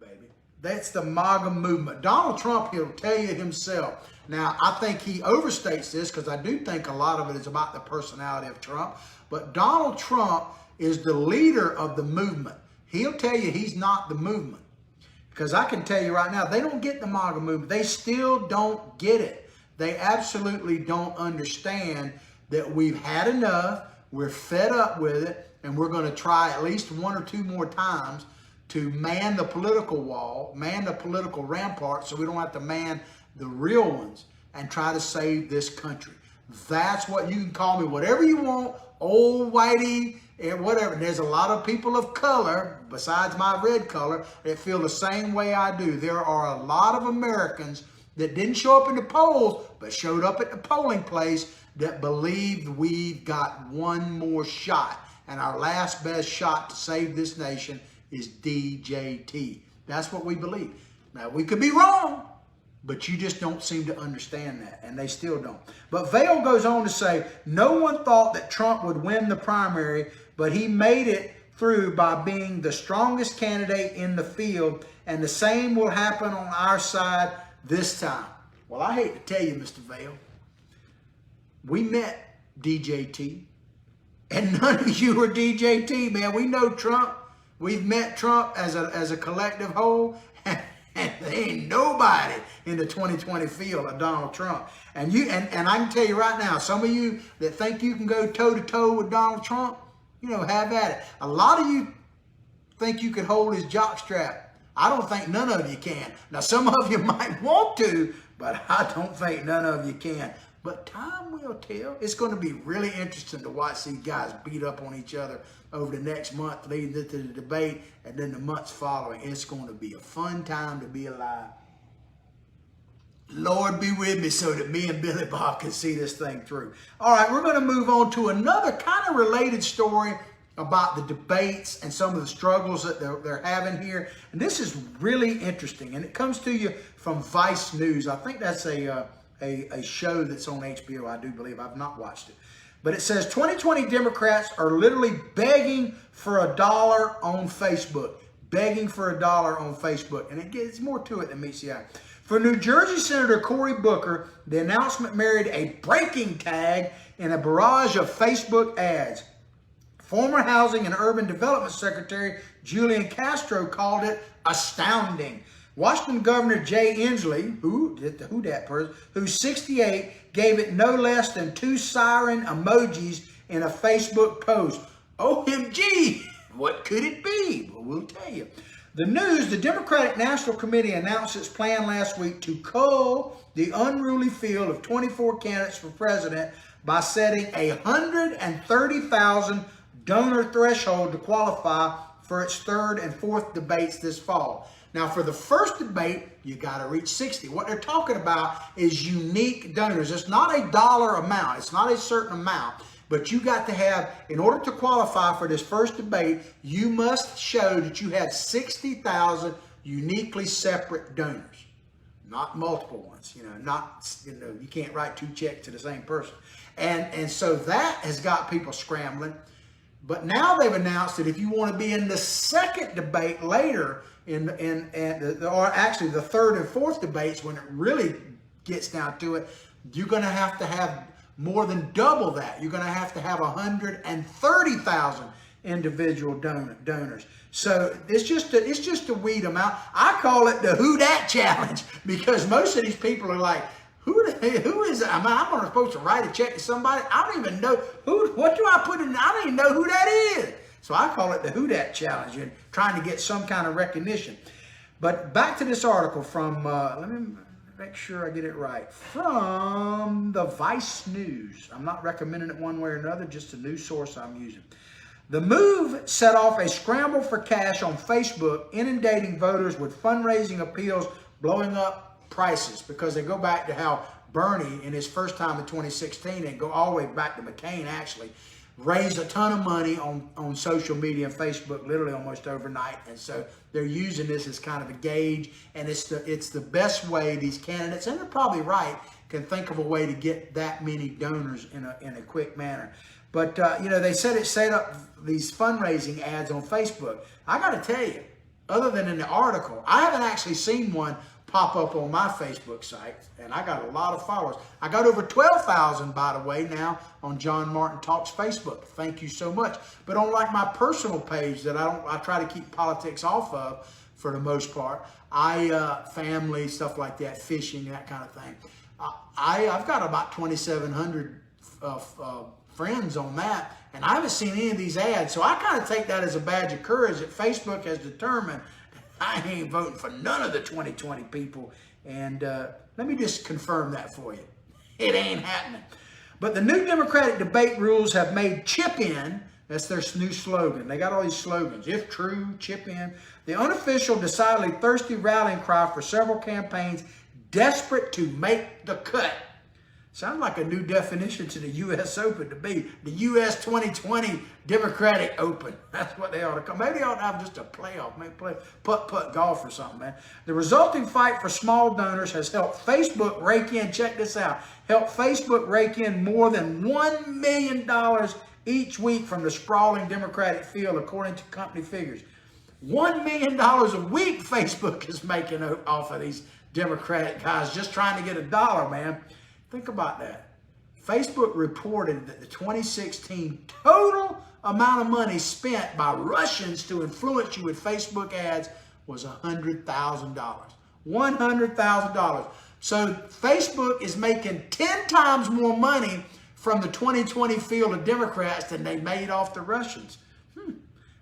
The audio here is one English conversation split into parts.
baby. That's the MAGA movement. Donald Trump, he'll tell you himself. Now, I think he overstates this because I do think a lot of it is about the personality of Trump. But Donald Trump is the leader of the movement. He'll tell you he's not the movement. Because I can tell you right now, they don't get the MAGA movement. They still don't get it. They absolutely don't understand that we've had enough, we're fed up with it, and we're going to try at least one or two more times to man the political wall, man the political rampart, so we don't have to man the real ones and try to save this country. That's what you can call me, whatever you want, old whitey, and whatever. There's a lot of people of color, besides my red color, that feel the same way I do. There are a lot of Americans that didn't show up in the polls, but showed up at the polling place that believed we've got one more shot. And our last best shot to save this nation is DJT. That's what we believe. Now, we could be wrong, but you just don't seem to understand that, and they still don't. But Vail goes on to say, no one thought that Trump would win the primary, but he made it through by being the strongest candidate in the field, and the same will happen on our side this time. Well, I hate to tell you, Mr. Vail, we met DJT, and none of you are DJT, man. We know Trump. We've met Trump as a collective whole, and there ain't nobody in the 2020 field of Donald Trump. And I can tell you right now, some of you that think you can go toe-to-toe with Donald Trump, you know, have at it. A lot of you think you could hold his jockstrap. I don't think none of you can. Now, some of you might want to, but I don't think none of you can. But time will tell. It's going to be really interesting to watch these guys beat up on each other over the next month leading into the debate and then the months following. It's going to be a fun time to be alive. Lord be with me so that me and Billy Bob can see this thing through. All right, we're going to move on to another kind of related story about the debates and some of the struggles that they're having here. And this is really interesting. And it comes to you from Vice News. I think that's a show that's on HBO, I do believe. I've not watched it. But it says 2020 Democrats are literally begging for $1 on Facebook. Begging for $1 on Facebook. And it gets more to it than meets the eye. For New Jersey Senator Cory Booker, the announcement married a breaking tag in a barrage of Facebook ads. Former Housing and Urban Development Secretary Julian Castro called it astounding. Washington Governor Jay Inslee, who's 68, gave it no less than 2 siren emojis in a Facebook post. OMG, what could it be? Well, we'll tell you. The news, the Democratic National Committee announced its plan last week to cull the unruly field of 24 candidates for president by setting a 130,000 donor threshold to qualify for its 3rd and 4th debates this fall. Now, for the first debate, you got to reach 60. What they're talking about is unique donors. It's not a dollar amount. It's not a certain amount. But you got to have, in order to qualify for this first debate, you must show that you have 60,000 uniquely separate donors. Not multiple ones. You can't write 2 checks to the same person. And so that has got people scrambling. But now they've announced that if you want to be in the second debate later, or actually the 3rd and 4th debates, when it really gets down to it, you're going to have more than double that. You're going to have 130,000 individual donors. So it's just to weed them out. I call it the Who Dat Challenge, because most of these people are like, who is it? I'm not supposed to write a check to somebody. I don't even know what do I put in? I don't even know who that is. So I call it the Who Dat Challenge, and trying to get some kind of recognition. But back to this article from, let me make sure I get it right, from the Vice News. I'm not recommending it one way or another, just a news source I'm using. The move set off a scramble for cash on Facebook, inundating voters with fundraising appeals, blowing up prices, because they go back to how Bernie, in his first time in 2016, and go all the way back to McCain actually, raised a ton of money on social media and Facebook literally almost overnight. And so they're using this as kind of a gauge, and it's the best way these candidates, and they're probably right, can think of a way to get that many donors in a quick manner. But they said it set up these fundraising ads on Facebook. I got to tell you, other than in the article. I haven't actually seen one pop up on my Facebook site, and I got a lot of followers. I got over 12,000, by the way, now on John Martin Talks Facebook. Thank you so much. But on like my personal page that I try to keep politics off of for the most part. Family, stuff like that, fishing, that kind of thing. I've got about 2,700 friends on that, and I haven't seen any of these ads. So I kind of take that as a badge of courage that Facebook has determined I ain't voting for none of the 2020 people. And let me just confirm that for you. It ain't happening. But the new Democratic debate rules have made chip in, that's their new slogan. They got all these slogans. If true, chip in. The unofficial, decidedly thirsty rallying cry for several campaigns desperate to make the cut. Sounds like a new definition to the U.S. Open to be. The U.S. 2020 Democratic Open. That's what they ought to call. Maybe they ought to have just a playoff. Maybe play putt-putt golf or something, man. The resulting fight for small donors has helped Facebook rake in, check this out, helped Facebook rake in more than $1 million each week from the sprawling Democratic field, according to company figures. $1 million a week Facebook is making off of these Democratic guys just trying to get a dollar, man. Think about that. Facebook reported that the 2016 total amount of money spent by Russians to influence you with Facebook ads was $100,000. $100,000. So Facebook is making 10 times more money from the 2020 field of Democrats than they made off the Russians.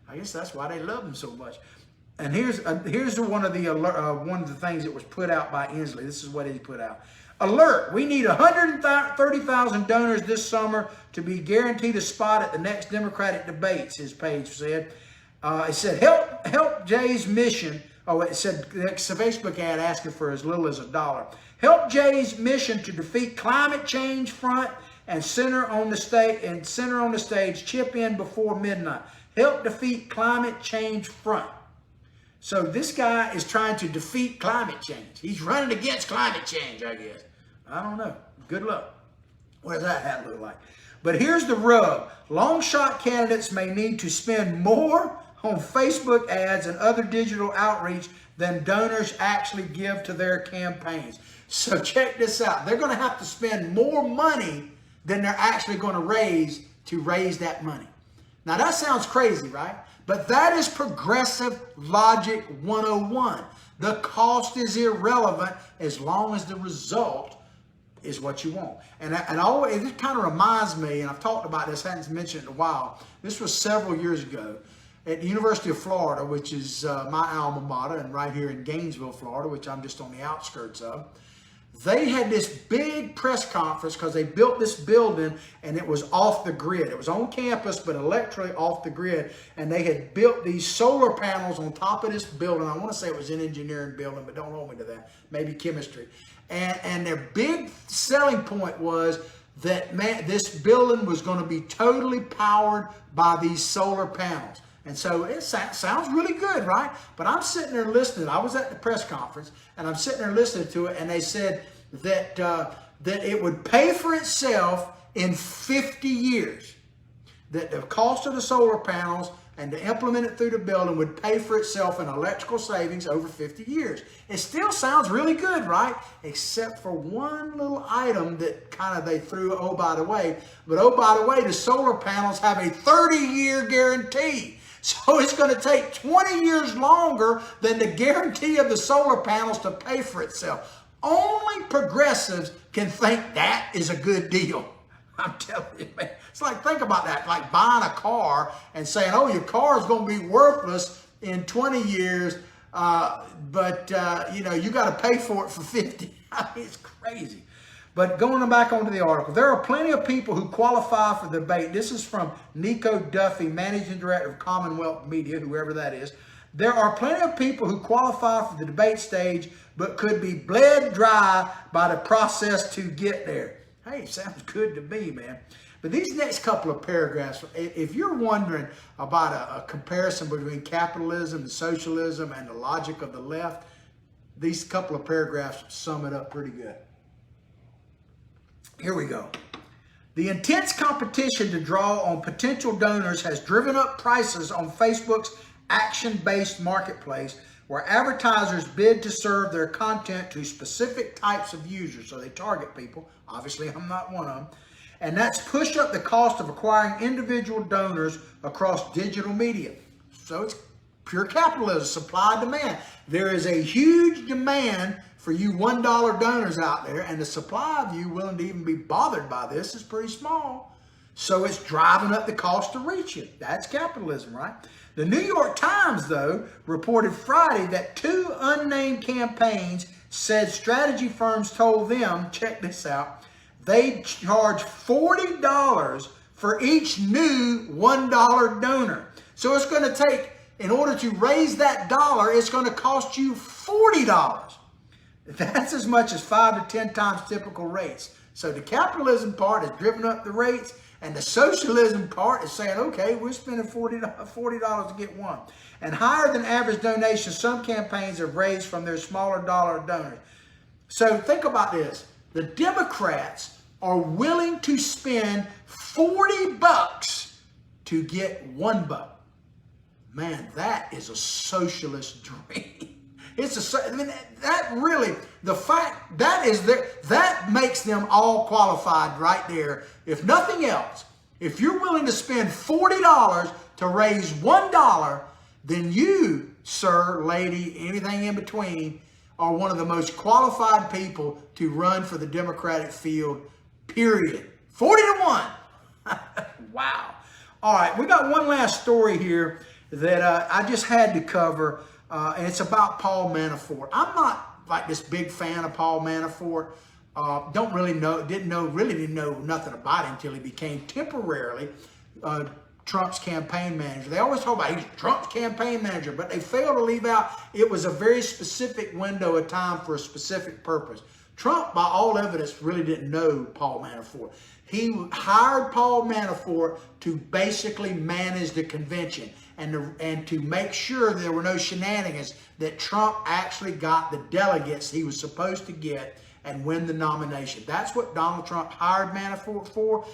I guess that's why they love them so much. And here's one of the things that was put out by Inslee. This is what he put out. Alert, we need 130,000 donors this summer to be guaranteed a spot at the next Democratic debates, his page said. It said, help Jay's mission. Oh, it said, it's a Facebook ad asking for as little as $1. Help Jay's mission to defeat climate change front and center on the stage, chip in before midnight. Help defeat climate change front. So this guy is trying to defeat climate change. He's running against climate change, I guess. I don't know. Good luck. What does that hat look like? But here's the rub. Long shot candidates may need to spend more on Facebook ads and other digital outreach than donors actually give to their campaigns. So check this out. They're going to have to spend more money than they're actually going to raise that money. Now that sounds crazy, right? But that is progressive logic 101. The cost is irrelevant as long as the result is what you want. And it kind of reminds me, and I've talked about this, I hadn't mentioned it in a while. This was several years ago at the University of Florida, which is my alma mater, and right here in Gainesville, Florida, which I'm just on the outskirts of. They had this big press conference because they built this building and it was off the grid. It was on campus, but electrically off the grid. And they had built these solar panels on top of this building. I want to say it was an engineering building, but don't hold me to that. Maybe chemistry. And their big selling point was that, man, this building was going to be totally powered by these solar panels. And so it sounds really good, right? But I'm sitting there listening. I was at the press conference, and I'm sitting there listening to it, and they said that it would pay for itself in 50 years. That the cost of the solar panels and to implement it through the building would pay for itself in electrical savings over 50 years. It still sounds really good, right? Except for one little item that kind of they threw, oh, by the way. But, oh, by the way, the solar panels have a 30-year guarantee. So it's going to take 20 years longer than the guarantee of the solar panels to pay for itself. Only progressives can think that is a good deal. I'm telling you, man. It's like, think about that, like buying a car and saying, oh, your car is going to be worthless in 20 years, but you got to pay for it for 50. I mean, it's crazy. But going back onto the article, there are plenty of people who qualify for the debate. This is from Nico Duffy, Managing Director of Commonwealth Media, whoever that is. There are plenty of people who qualify for the debate stage, but could be bled dry by the process to get there. Hey, sounds good to me, man. But these next couple of paragraphs, if you're wondering about a comparison between capitalism and socialism and the logic of the left, these couple of paragraphs sum it up pretty good. Here we go. The intense competition to draw on potential donors has driven up prices on Facebook's action-based marketplace where advertisers bid to serve their content to specific types of users. So they target people. Obviously, I'm not one of them. And that's push up the cost of acquiring individual donors across digital media. So it's pure capitalism, supply and demand. There is a huge demand for you $1 donors out there, and the supply of you willing to even be bothered by this is pretty small. So it's driving up the cost to reach it. That's capitalism, right? The New York Times, though, reported Friday that 2 unnamed campaigns said strategy firms told them, check this out, they charge $40 for each new $1 donor. So it's going to take, in order to raise that dollar, it's going to cost you $40. That's as much as 5 to 10 times typical rates. So the capitalism part has driven up the rates, and the socialism part is saying, okay, we're spending $40 to get one. And higher than average donations, some campaigns have raised from their smaller dollar donors. So think about this. The Democrats are willing to spend $40 to get $1. Man, that is a socialist dream. I mean, that really, the fact that is there, that makes them all qualified right there. If nothing else, if you're willing to spend $40 to raise $1, then you, sir, lady, anything in between, are one of the most qualified people to run for the Democratic field, period. 40 to 1. Wow. All right, we got one last story here that I just had to cover. And it's about Paul Manafort. I'm not like this big fan of Paul Manafort. Really didn't know nothing about him until he became temporarily Trump's campaign manager. They always talk about he's Trump's campaign manager, but they fail to leave out it was a very specific window of time for a specific purpose. Trump, by all evidence, really didn't know Paul Manafort. He hired Paul Manafort to basically manage the convention and to make sure there were no shenanigans, that Trump actually got the delegates he was supposed to get and win the nomination. That's what Donald Trump hired Manafort for.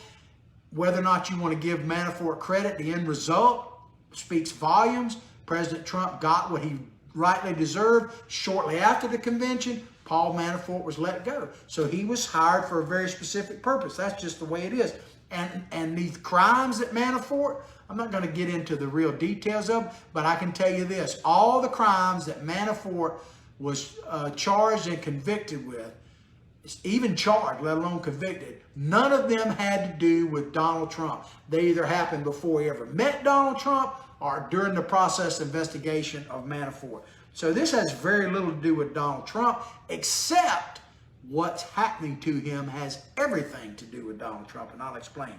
Whether or not you want to give Manafort credit, the end result speaks volumes. President Trump got what he rightly deserved. Shortly after the convention, Paul Manafort was let go. So he was hired for a very specific purpose. That's just the way it is. And these crimes that Manafort, I'm not going to get into the real details of, but I can tell you this. All the crimes that Manafort was charged and convicted with, even charged, let alone convicted, none of them had to do with Donald Trump. They either happened before he ever met Donald Trump or during the process investigation of Manafort. So this has very little to do with Donald Trump, except what's happening to him has everything to do with Donald Trump, and I'll explain.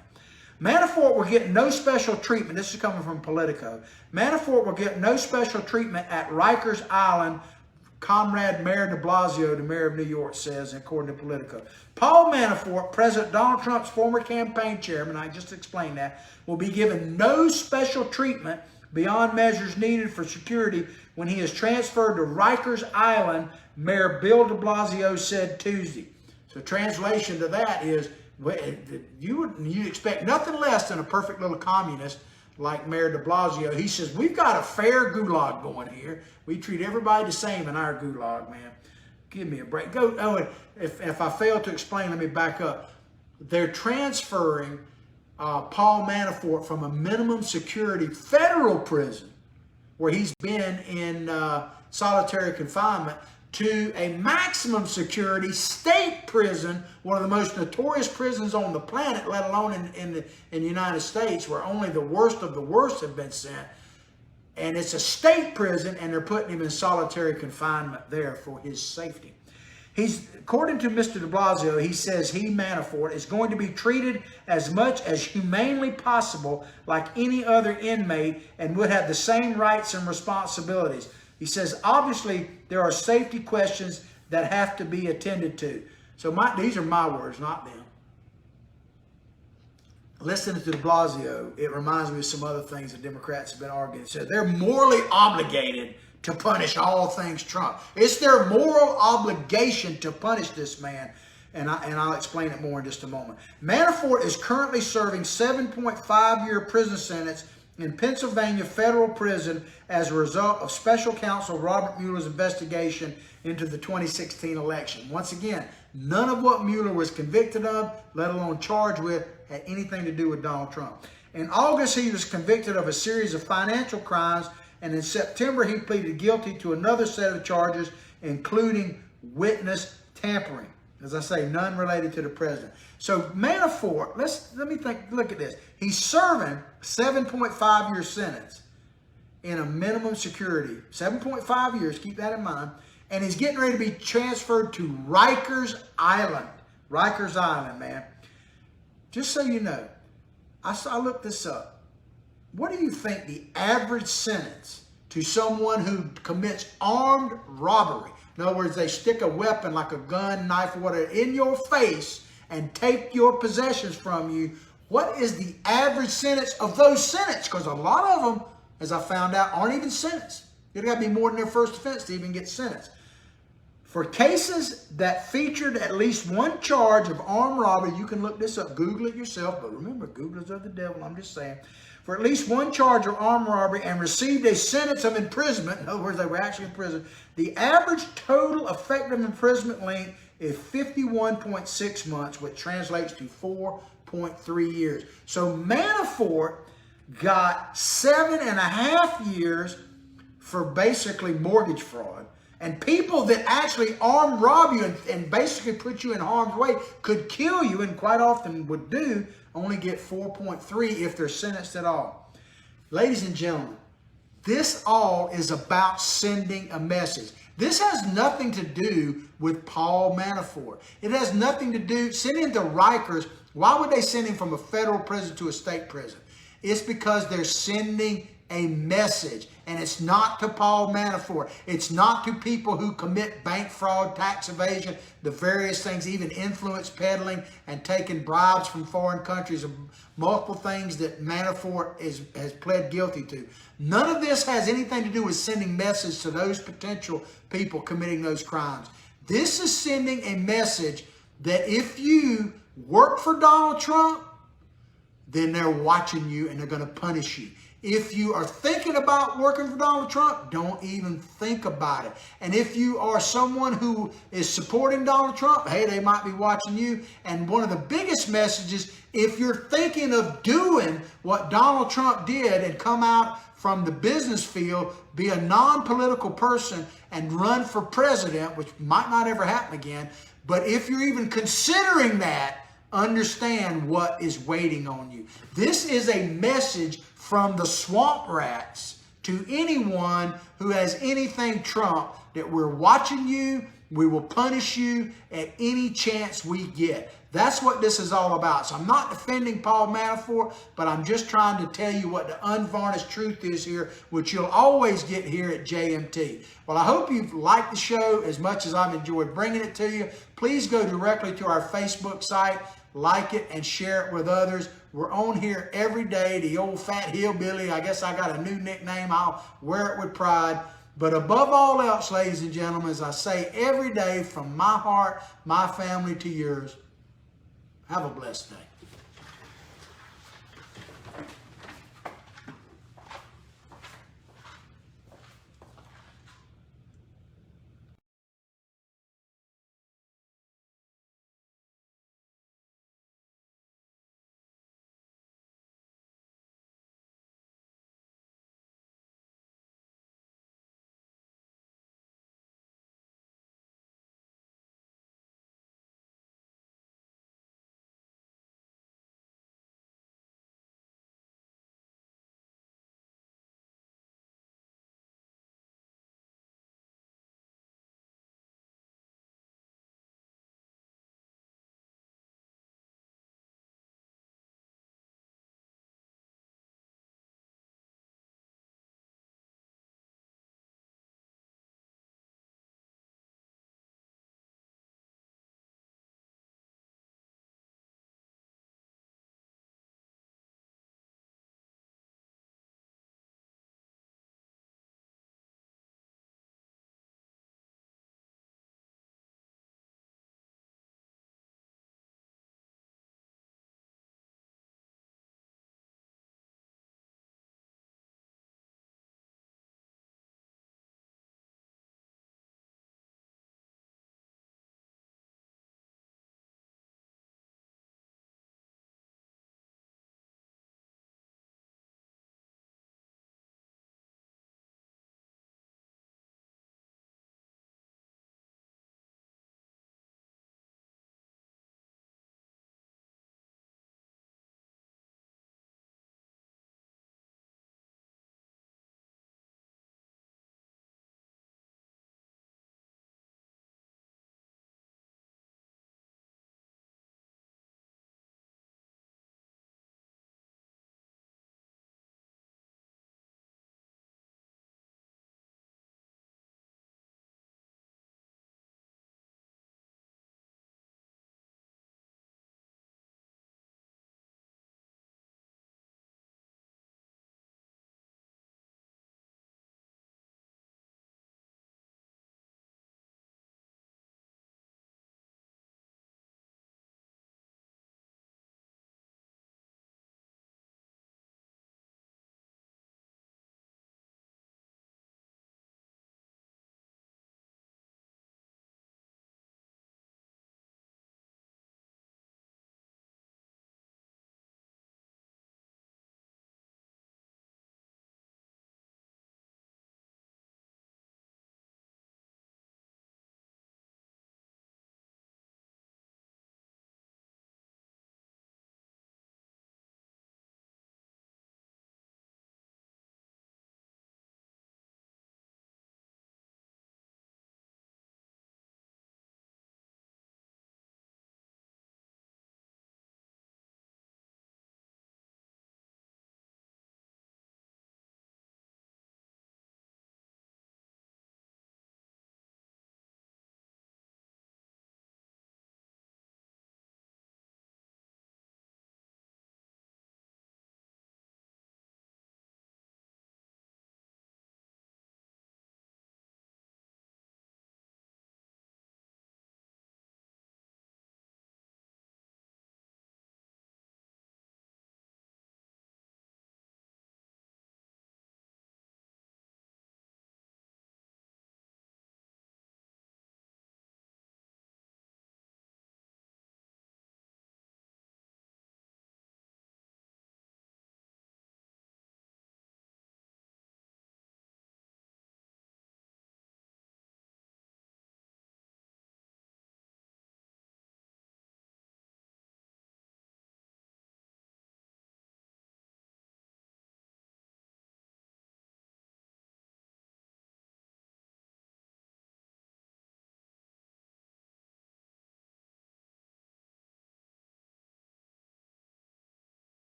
Manafort will get no special treatment. This is coming from Politico. Manafort will get no special treatment at Rikers Island, Comrade Mayor de Blasio, the mayor of New York, says, according to Politico. Paul Manafort, President Donald Trump's former campaign chairman, I just explained that, will be given no special treatment beyond measures needed for security when he is transferred to Rikers Island, Mayor Bill de Blasio said Tuesday. So translation to that is, you'd expect nothing less than a perfect little communist like Mayor de Blasio. He says, we've got a fair gulag going here. We treat everybody the same in our gulag, man. Give me a break. If I fail to explain, let me back up. They're transferring Paul Manafort from a minimum security federal prison, where he's been in solitary confinement, to a maximum security state prison, one of the most notorious prisons on the planet, let alone in the United States, where only the worst of the worst have been sent. And it's a state prison, and they're putting him in solitary confinement there for his safety. According to Mr. de Blasio, he says Manafort is going to be treated as much as humanely possible like any other inmate and would have the same rights and responsibilities. He says, obviously, there are safety questions that have to be attended to. So these are my words, not them. Listening to de Blasio, it reminds me of some other things that Democrats have been arguing. So they're morally obligated to punish all things Trump. It's their moral obligation to punish this man. And I'll explain it more in just a moment. Manafort is currently serving 7.5-year prison sentence in Pennsylvania federal prison as a result of special counsel Robert Mueller's investigation into the 2016 election. Once again, none of what Mueller was convicted of, let alone charged with, had anything to do with Donald Trump. In August, he was convicted of a series of financial crimes, and in September, he pleaded guilty to another set of charges, including witness tampering. As I say, none related to the president. So Manafort, look at this. He's serving a 7.5-year sentence in a minimum security. 7.5 years, keep that in mind. And he's getting ready to be transferred to Rikers Island. Rikers Island, man. Just so you know, I looked this up. What do you think the average sentence to someone who commits armed robbery? In other words, they stick a weapon like a gun, knife, or whatever in your face and take your possessions from you. What is the average sentence of those sentenced? Because a lot of them, as I found out, aren't even sentenced. It's got to be more than their first offense to even get sentenced. For cases that featured at least one charge of armed robbery, you can look this up, Google it yourself, but remember, Google is of the devil, I'm just saying. For at least one charge of armed robbery and received a sentence of imprisonment, in other words, they were actually in prison, the average total effective imprisonment length is 51.6 months, which translates to 4.3 years. So Manafort got 7.5 years for basically mortgage fraud. And people that actually armed rob you and basically put you in harm's way could kill you, and quite often would do, only get 4.3 if they're sentenced at all. Ladies and gentlemen, this all is about sending a message. This has nothing to do with Paul Manafort. It has nothing to do, sending him to Rikers, why would they send him from a federal prison to a state prison? It's because they're sending a message, and it's not to Paul Manafort. It's not to people who commit bank fraud, tax evasion, the various things, even influence peddling and taking bribes from foreign countries, multiple things that Manafort has pled guilty to. None of this has anything to do with sending message to those potential people committing those crimes. This is sending a message that if you work for Donald Trump, then they're watching you and they're going to punish you. If you are thinking about working for Donald Trump, don't even think about it. And if you are someone who is supporting Donald Trump, hey, they might be watching you. And one of the biggest messages, if you're thinking of doing what Donald Trump did and come out from the business field, be a non-political person and run for president, which might not ever happen again, but if you're even considering that, understand what is waiting on you. This is a message from the swamp rats to anyone who has anything Trump, that we're watching you, we will punish you at any chance we get. That's what this is all about. So I'm not defending Paul Manafort, but I'm just trying to tell you what the unvarnished truth is here, which you'll always get here at JMT. Well, I hope you've liked the show as much as I've enjoyed bringing it to you. Please go directly to our Facebook site, like it, and share it with others. We're on here every day, the old fat hillbilly. I guess I got a new nickname. I'll wear it with pride. But above all else, ladies and gentlemen, as I say every day, from my heart, my family to yours, have a blessed day.